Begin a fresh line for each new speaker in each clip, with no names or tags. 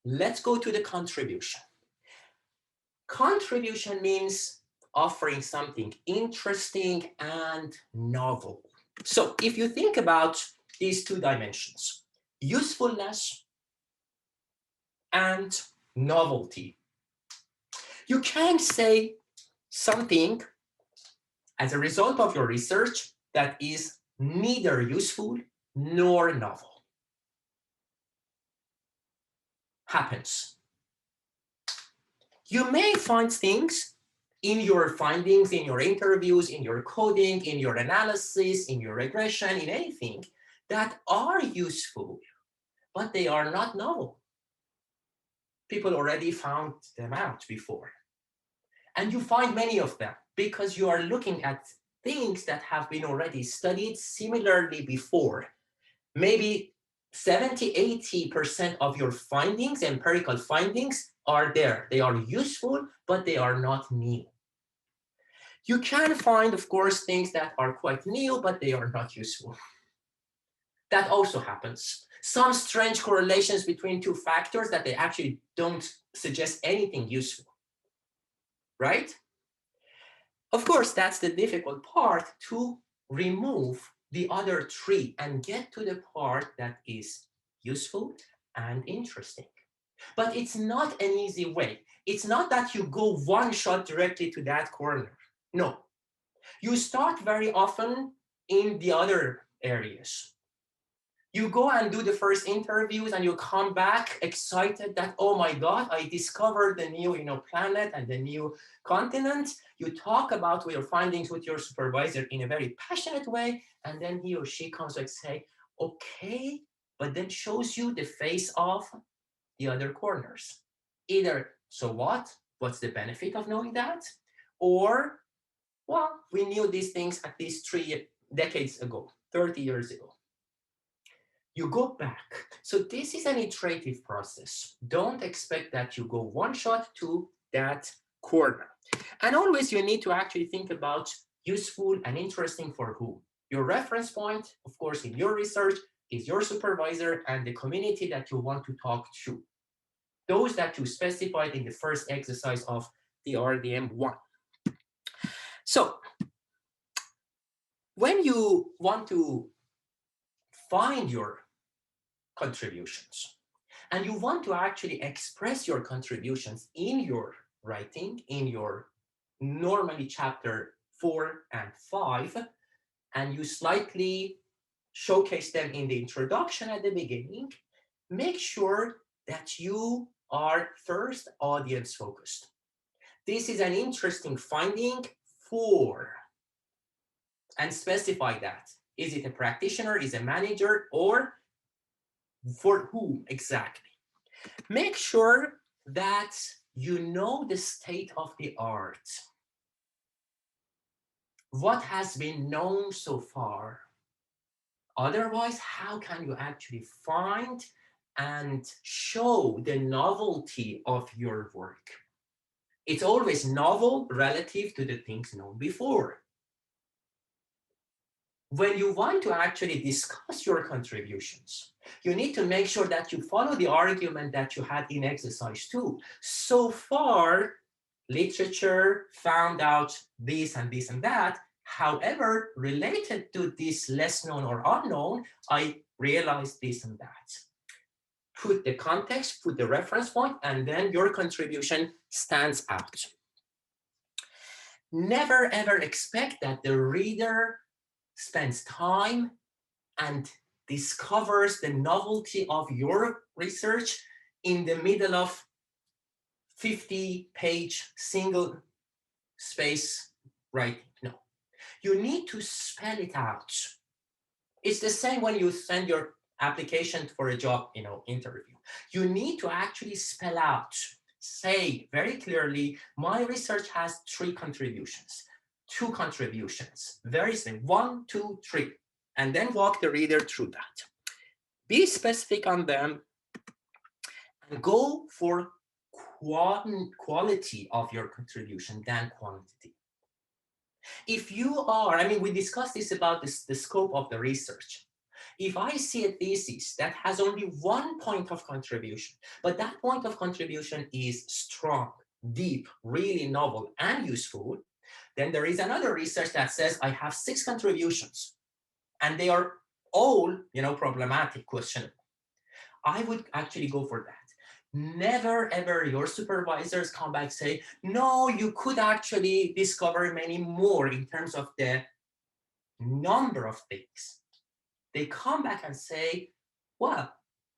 let's go to the contribution. Contribution means offering something interesting and novel. So if you think about these two dimensions, usefulness and novelty, you can say something as a result of your research that is neither useful nor novel. Happens. You may find things in your findings, in your interviews, in your coding, in your analysis, in your regression, in anything that are useful, but they are not novel. People already found them out before. And you find many of them because you are looking at things that have been already studied similarly before. Maybe 70–80% of your findings, empirical findings, are there. They are useful, but they are not new. You can find, of course, things that are quite new, but they are not useful. That also happens. Some strange correlations between two factors that they actually don't suggest anything useful, right? Of course, that's the difficult part, to remove the other three and get to the part that is useful and interesting. But it's not an easy way. It's not that you go one shot directly to that corner. No. You start very often in the other areas. You go and do the first interviews and you come back excited that, oh my God, I discovered the new planet and the new continent. You talk about your findings with your supervisor in a very passionate way, and then he or she comes and say, okay, but then shows you the face of the other corners. Either, so what? What's the benefit of knowing that? Or, well, we knew these things at least 3 decades ago, 30 years ago. You go back. So this is an iterative process. Don't expect that you go one shot to that corner. And always you need to actually think about useful and interesting for who. Your reference point, of course, in your research is your supervisor and the community that you want to talk to. Those that you specified in the first exercise of the RDM1. So when you want to find your contributions and you want to actually express your contributions in your writing, in your normally chapter 4 and 5, and you slightly showcase them in the introduction at the beginning, make sure that you are first audience focused. This is an interesting finding for, and specify that. Is it a practitioner, is a manager, or for whom exactly? Make sure that you know the state of the art. What has been known so far? Otherwise, how can you actually find and show the novelty of your work? It's always novel relative to the things known before. When you want to actually discuss your contributions, you need to make sure that you follow the argument that you had in exercise 2. So far, literature found out this and this and that. However, related to this less known or unknown, I realized this and that. Put the context, put the reference point, and then your contribution stands out. Never ever expect that the reader spends time and discovers the novelty of your research in the middle of 50-page single space writing. No, you need to spell it out. It's the same when you send your application for a job, interview. You need to actually spell out, say very clearly, my research has 3 contributions, 2 contributions, very simple, 1, 2, 3, and then walk the reader through that. Be specific on them and go for quality of your contribution than quantity. If you are, we discussed this about the scope of the research. If I see a thesis that has only one point of contribution, but that point of contribution is strong, deep, really novel, and useful, then there is another research that says I have 6 contributions, and they are all, problematic, questionable. I would actually go for that. Never ever your supervisors come back and say, no, you could actually discover many more in terms of the number of things. They come back and say, well,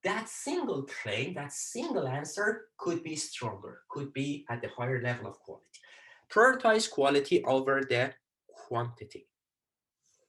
that single claim, that single answer could be stronger, could be at the higher level of quality. Prioritize quality over the quantity.